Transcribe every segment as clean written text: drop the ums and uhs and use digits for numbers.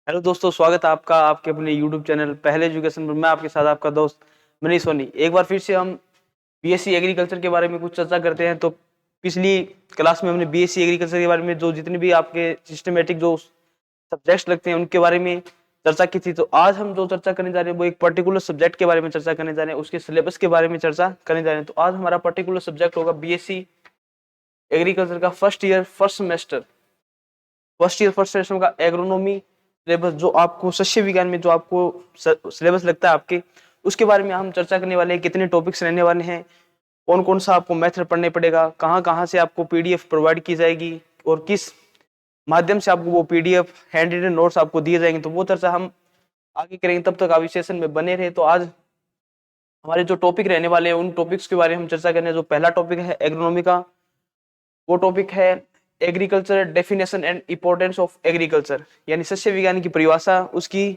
Hello दोस्तों, स्वागत है आपका आपके अपने यूट्यूब चैनल पहले एजुकेशन पर। मैं आपके साथ आपका दोस्त मनीष सोनी। एक बार फिर से हम बीएससी एग्रीकल्चर के बारे में कुछ चर्चा करते हैं। तो पिछली क्लास में हमने बीएससी एग्रीकल्चर के बारे में जो जितने भी आपके सिस्टमेटिक जो सब्जेक्ट्स लगते हैं उनके बारे में चर्चा की थी। तो आज हम जो चर्चा करने जा रहे हैं वो एक पर्टिकुलर सब्जेक्ट के बारे में चर्चा करने जा रहे हैं, उसके सिलेबस के बारे में चर्चा करने जा रहे हैं। तो आज हमारा पर्टिकुलर सब्जेक्ट होगा बीएससी एग्रीकल्चर का फर्स्ट ईयर फर्स्ट सेमेस्टर का एग्रोनॉमी सिलेबस, जो आपको शस्य विज्ञान में जो आपको सिलेबस लगता है आपके, उसके बारे में हम चर्चा करने वाले हैं। कितने टॉपिक्स रहने वाले हैं, कौन कौन सा आपको मेथड पढ़ने पड़ेगा, कहाँ कहाँ से आपको पीडीएफ प्रोवाइड की जाएगी और किस माध्यम से आपको वो पीडीएफ हैंड रिटन नोट्स आपको दिए जाएंगे। तो वो चर्चा हम आगे करेंगे। तब तक आप इस सेशन में बने रहे। तो आज हमारे जो टॉपिक रहने वाले हैं उन टॉपिक्स के बारे में हम चर्चा करें। जो पहला टॉपिक है एग्रोनॉमी का, वो टॉपिक है agriculture definition and importance of agriculture, यानी शस्य विज्ञान की परिभाषा, उसकी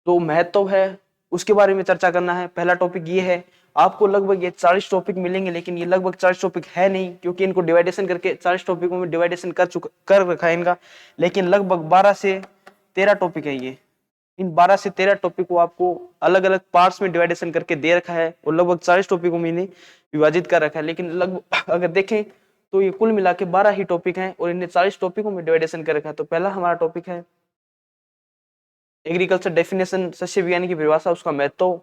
जो महत्व है उसके बारे में चर्चा करना है। पहला टॉपिक ये है। आपको लगभग ये 40 टॉपिक मिलेंगे, लेकिन ये लगभग 40 टॉपिक है नहीं, क्योंकि इनको डिवाइडेशन करके 40 टॉपिकों में डिवाइडेशन कर रखा है इनका। लेकिन लगभग 12 से 13 टॉपिक है ये। इन 12 से 13 टॉपिक को आपको अलग अलग पार्ट्स में डिवाइडेशन करके दे रखा है और लगभग 40 टॉपिकों में इन्हें विभाजित कर रखा है। लेकिन लगभग अगर देखें तो ये कुल मिला के 12 ही टॉपिक हैं और इन्हें 40 टॉपिकों में डिवाइडेशन कर रखा है। तो पहला हमारा टॉपिक है एग्रीकल्चर डेफिनेशन, शस्य विज्ञान की परिभाषा, उसका महत्व।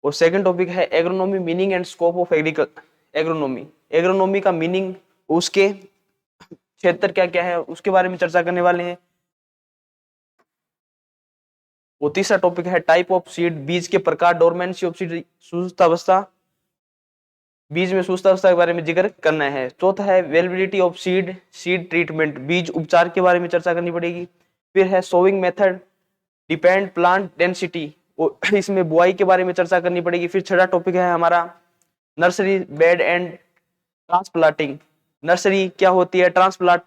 और सेकंड टॉपिक है agronomy, meaning and scope of agronomy. Agronomy का मीनिंग, उसके क्षेत्र क्या क्या है, उसके बारे में चर्चा करने वाले हैं। वो तीसरा टॉपिक है टाइप ऑफ सीड, बीज के प्रकार, डोरमेंसी ऑफ सीड, सुस्तावस्था, बीज में सुस्तावस्था के बारे में जिक्र करना है। चौथा है availability of seed, seed treatment, बीज उपचार के बारे में चर्चा करनी पड़ेगी। फिर है sowing method, depend plant density, इसमें बुआई के बारे में चर्चा करनी पड़ेगी। फिर छठा टॉपिक है हमारा nursery bed and transplanting, nursery क्या होती है, ट्रांसप्लांट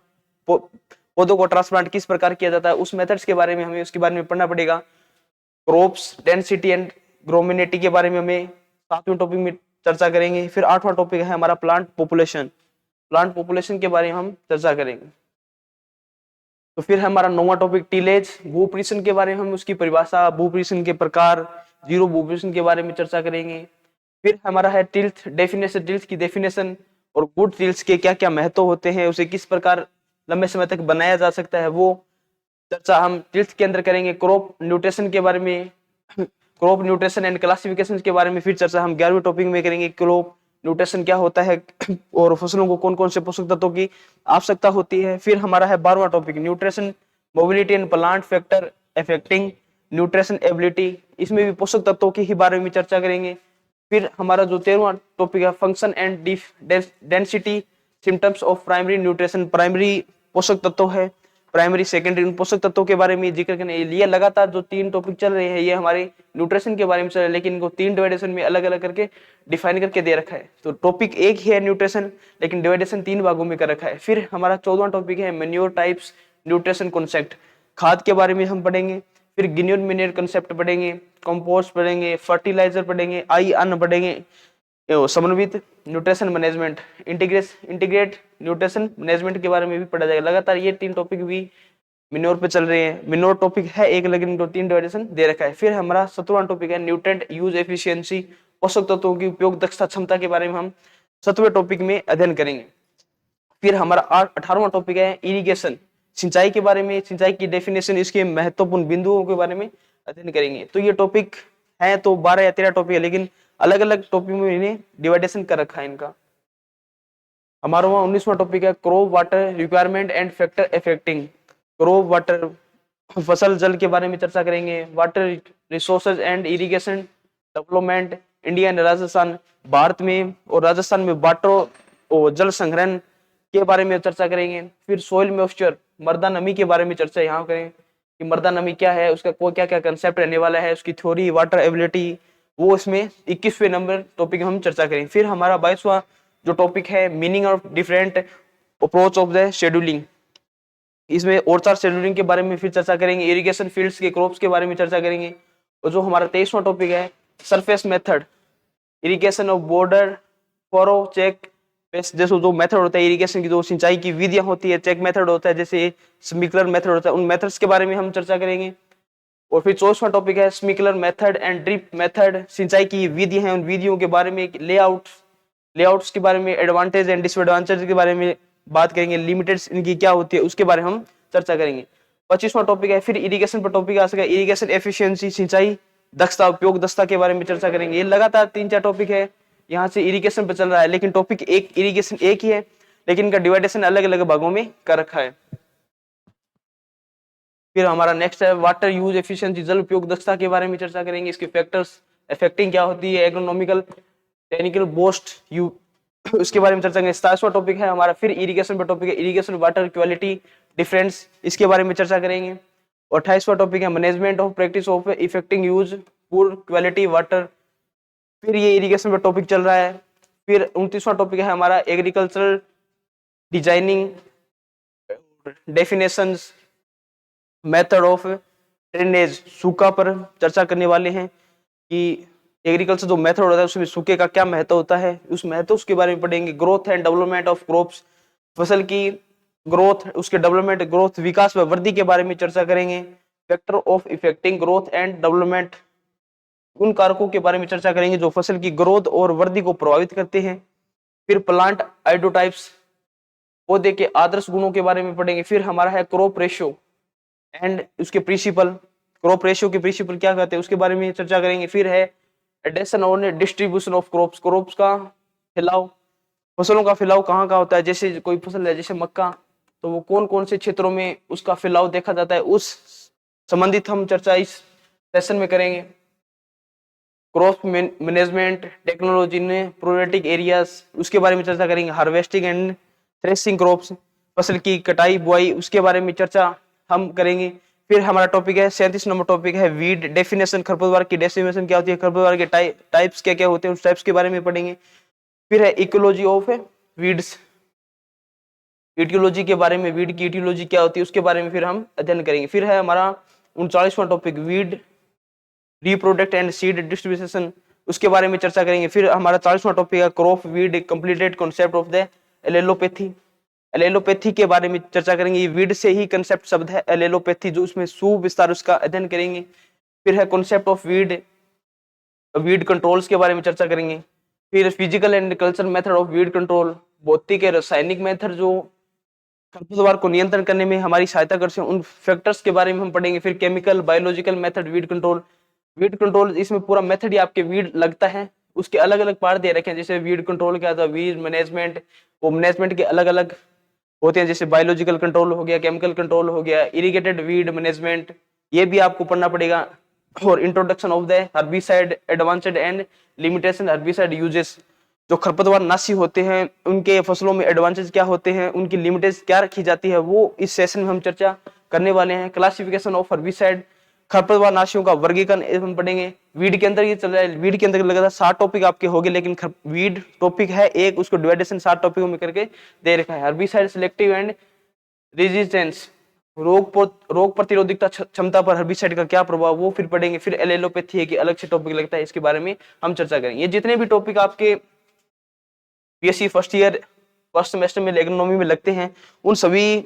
पौधों को ट्रांसप्लांट किस प्रकार किया जाता है, उस मेथड्स के बारे में हमें उसके बारे में पढ़ना पड़ेगा। क्रॉप्स डेंसिटी एंड ग्रोमिनिटी के बारे में हमें 7वें टॉपिक में चर्चा करेंगे। फिर 8वां टॉपिक है हमारा प्लांट पॉपुलेशन, प्लांट पॉपुलेशन के बारे में हम चर्चा करेंगे। तो फिर हमारा 9वां टॉपिक टीलेज, भूपरिसन के बारे में हम उसकी परिभाषा, भूपरिसन के प्रकार, जीरो भूपरिसन के बारे में चर्चा करेंगे। फिर हमारा है टिल्थ डेफिनेशन, टिल्थ की डेफिनेशन और गुड टिल्थ के क्या क्या महत्व होते हैं, उसे किस प्रकार लंबे समय तक बनाया जा सकता है, वो चर्चा हम टिल्थ के अंदर करेंगे। क्रॉप न्यूट्रिशन के बारे में, क्रॉप न्यूट्रिशन एंड क्लासिफिकेशन के बारे में फिर चर्चा हम 11वें टॉपिक में करेंगे। क्रॉप न्यूट्रिशन क्या होता है और फसलों को कौन कौन से पोषक तत्वों की आवश्यकता होती है। फिर हमारा है 12वां topic nutrition mobility and plant factor affecting nutrition ability, इसमें भी पोषक तत्वों के ही बारे में चर्चा करेंगे। फिर हमारा जो 13वां टॉपिक है function and density symptoms of primary nutrition, primary पोषक तत्व है, प्राइमरी सेकेंडरी उन पोषक तत्वों के बारे में जिक्र करने। ये लगातार जो 3 टॉपिक चल रहे हैं ये हमारे न्यूट्रिशन के बारे में चल रहे हैं, लेकिन इनको 3 डिवाइडेशन में अलग अलग करके डिफाइन करके दे रखा है। तो टॉपिक एक ही है न्यूट्रिशन, लेकिन डिवाइडेशन 3 भागों में कर रखा है। फिर हमारा 14वां टॉपिक है मैन्योर टाइप्स न्यूट्रिशन कॉन्सेप्ट, खाद के बारे में हम पढ़ेंगे। फिर गिन्योन मिनियर कंसेप्ट पढ़ेंगे, कंपोस्ट पढ़ेंगे, फर्टिलाइजर पढ़ेंगे, आई अन्न पढ़ेंगे, समन्वित nutrition management, integrate nutrition management के बारे में भी पढ़ा जाएगा। लगातार ये 3 टॉपिक भी मिनोर पे चल रहे हैं। मिनोर टॉपिक है एक, लेकिन इनको 3 डिवाइडेशन दे रखा है। फिर हमारा 17वां टॉपिक है न्यूट्रिएंट यूज एफिशिएंसी, पोषक तत्वों की उपयोग दक्षता क्षमता के बारे में हम 7वें टॉपिक में अध्ययन करेंगे। फिर हमारा 18वां टॉपिक है इरिगेशन, सिंचाई के बारे में, सिंचाई की डेफिनेशन, इसके महत्वपूर्ण बिंदुओं के बारे में अध्ययन करेंगे। तो ये टॉपिक है तो 12 या 13 टॉपिक है, लेकिन अलग अलग टॉपिक में इन्हें डिवाइडेशन कर रखा है इनका। हमारा 19वां टॉपिक है crop water requirement and factor affecting, crop water फसल जल के बारे में चर्चा करेंगे। Water resources and irrigation development India and Rajasthan, Bharat में और राजस्थान में वाटर और जल संग्रहण के बारे में चर्चा करेंगे। फिर सोइल मॉइस्चर, मृदा नमी के बारे में चर्चा यहाँ करें कि मृदा नमी क्या है, उसका कोई क्या क्या कंसेप्ट रहने वाला है, उसकी थ्योरी, वाटर एबिलिटी, वो इसमें 21वें नंबर टॉपिक हम चर्चा करेंगे। फिर हमारा 22वां जो टॉपिक है meaning of different approach of the scheduling, इसमें और 4 शेड्यूलिंग के बारे में फिर चर्चा करेंगे। इरिगेशन फील्ड्स के क्रॉप्स के बारे में चर्चा करेंगे। और जो हमारा 23वां टॉपिक है surface method, irrigation of border furrow check जैसे जो मेथड होता है इरिगेशन की, जो सिंचाई की विधियां होती है, चेक मेथड होता है, जैसे स्प्रिंकलर मेथड होता है, उन मेथड्स के बारे में हम चर्चा करेंगे। और फिर 24वां टॉपिक है sprinkler method and drip method, सिंचाई की विधि है, उन विधियों के बारे में, लेआउट्स के बारे में, एडवांटेज एंड डिसएडवांटेज के बारे में बात करेंगे, लिमिटेड्स इनकी क्या होती है उसके बारे में हम चर्चा करेंगे। 25वां टॉपिक है फिर इरिगेशन पर टॉपिक आ सका, इरिगेशन एफिशिएंसी, सिंचाई दक्षता, उपयोग दक्षता के बारे में चर्चा करेंगे। ये लगातार 3-4 टॉपिक है, यहाँ से इरिगेशन पर चल रहा है, लेकिन टॉपिक एक इरिगेशन एक ही है, लेकिन इनका डिवाइडेशन अलग अलग भागों में कर रखा है। फिर हमारा नेक्स्ट है वाटर यूज एफिशिएंसी, जल उपयोग दक्षता के बारे में चर्चा करेंगे, इसके फैक्टर्स अफेक्टिंग क्या होती है, एग्रोनॉमिकल टेक्निकल बोस्ट यू उसके बारे में चर्चा करेंगे। 27वां टॉपिक है हमारा फिर इरिगेशन पर टॉपिक है, इरिगेशन वाटर क्वालिटी डिफरेंस, इसके बारे में चर्चा करेंगे। और 28वां टॉपिक है management of practice of affecting use poor quality water, फिर ये इरिगेशन पर टॉपिक चल रहा है। फिर 29वां टॉपिक है हमारा agricultural designing definitions, method of drainage, सूखा पर चर्चा करने वाले हैं कि एग्रीकल्चर जो मेथड होता है उसमें सूखे का क्या महत्व होता है, उस महत्व उसके बारे में पढ़ेंगे। Growth and development of crops, फसल की ग्रोथ, उसके डेवलपमेंट, ग्रोथ विकास व वृद्धि के बारे में चर्चा करेंगे। Factor of affecting growth and development, उन कारकों के बारे में चर्चा करेंगे जो फसल की ग्रोथ और वृद्धि को प्रभावित करते हैं। फिर प्लांट आइडोटाइप्स, पौधे के आदर्श गुणों के बारे में पढ़ेंगे। फिर हमारा है क्रॉप रेशियो एंड उसके प्रिंसिपल, क्रॉप रेशियो के प्रिंसिपल क्या कहते हैं उसके बारे में चर्चा करेंगे। फिर है एडेशन और डिस्ट्रीब्यूशन ऑफ क्रॉप्स, क्रॉप्स का फैलाव, फसलों का फैलाव कहाँ का होता है, जैसे कोई फसल है जैसे मक्का, तो वो कौन कौन से क्षेत्रों में उसका फैलाव देखा जाता है, उस संबंधित हम चर्चा इस सेशन में करेंगे। क्रॉप मैनेजमेंट टेक्नोलॉजी ने प्रोबेटिक एरियाज, उसके बारे में चर्चा करेंगे। हार्वेस्टिंग एंड थ्रेशिंग क्रॉप्स, फसल की कटाई बुआई, उसके बारे में चर्चा हम करेंगे। फिर हमारा टॉपिक है 37 नंबर टॉपिक है वीड डेफिनेशन, खरपतवार की डेफिनेशन क्या होती है, खरपतवार के टाइप्स क्या क्या होते हैं, उस टाइप्स के बारे में पढ़ेंगे। फिर है इकोलॉजी ऑफ वीड्स, इटियोलॉजी के बारे में, वीड की इटियोलॉजी क्या होती है उसके बारे में फिर हम अध्ययन करेंगे। फिर है हमारा 39वां topic weed reproduct and seed distribution, उसके बारे में चर्चा करेंगे। फिर हमारा 40वां टॉपिक है crop weed completed concept of the allelopathy, allelopathy के बारे में चर्चा करेंगे। वीड से ही कंसेप्ट शब्द है एलेलोपैथी, जो उसमें सुविस्तार उसका अध्ययन करेंगे। फिर है कॉन्सेप्ट ऑफ वीड कंट्रोल्स के बारे में चर्चा करेंगे। फिर physical and culture method of weed control, भौतिक और रासायनिक मेथड जो खरपतवार को नियंत्रण करने में हमारी सहायता करते हैं, उन फैक्टर्स के बारे में हम पढ़ेंगे। फिर chemical biological method weed control, इसमें पूरा मेथड ही आपके वीड लगता है, उसके अलग अलग पार्ट दे रखे हैं, जैसे वीड कंट्रोल क्या था, वीड मैनेजमेंट, वो मैनेजमेंट के अलग अलग होते हैं, जैसे बायोलॉजिकल कंट्रोल हो गया, केमिकल कंट्रोल हो गया, इरिगेटेड वीड मैनेजमेंट, ये भी आपको पढ़ना पड़ेगा। और introduction of the herbicide advanced and limitation herbicide uses, जो खरपतवार नाशी होते हैं उनके फसलों में एडवांटेज क्या होते हैं, उनकी लिमिटेज क्या रखी जाती है, वो इस सेशन में हम चर्चा करने वाले हैं। क्लासिफिकेशन ऑफ हर्बिसाइड, खरपतवार नाशियों का वर्गीकरण हम पढ़ेंगे। वीड के अंदर ये चल रहा है, वीड के अंदर लगातार 60 टॉपिक आपके होंगे, लेकिन वीड टॉपिक है एक, उसको डिवाइडेशन 7 टॉपिकों में करके दे रखा है। हर्बिसाइड सिलेक्टिव एंड रेजिस्टेंस, रोग प्रतिरोधकता क्षमता पर हर्बिसाइड का क्या प्रभाव, वो फिर पढ़ेंगे। फिर एलेलोपैथी है कि अलग से टॉपिक लगता है, इसके बारे में हम चर्चा करेंगे। ये जितने भी टॉपिक आपके BSc first year first semester में एग्रोनॉमी में लगते हैं, उन सभी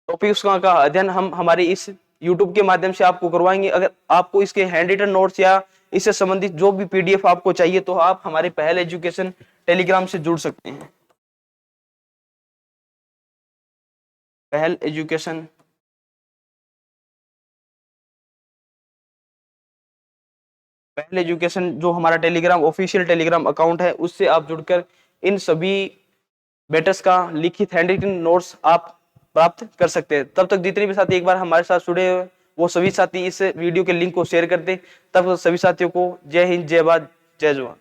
टॉपिक्स का अध्ययन हम हमारे इस YouTube के माध्यम से आपको करवाएंगे। अगर आपको इसके हैंड रिटन नोट्स या इससे संबंधित जो भी PDF आपको चाहिए, तो आप हमारे पहल एजुकेशन टेलीग्राम से जुड़ सकते हैं। पहल एजुकेशन जो हमारा टेलीग्राम ऑफिशियल टेलीग्राम अकाउंट है, उससे आप जुड़कर इन सभी बेटर्स का लिखित हैंड रिटन नोट्स आप प्राप्त कर सकते हैं। तब तक जितने भी साथी एक बार हमारे साथ जुड़े हुए, वो सभी साथी इस वीडियो के लिंक को शेयर कर दें। तब सभी साथियों को जय हिंद, जय भारत, जय जवान।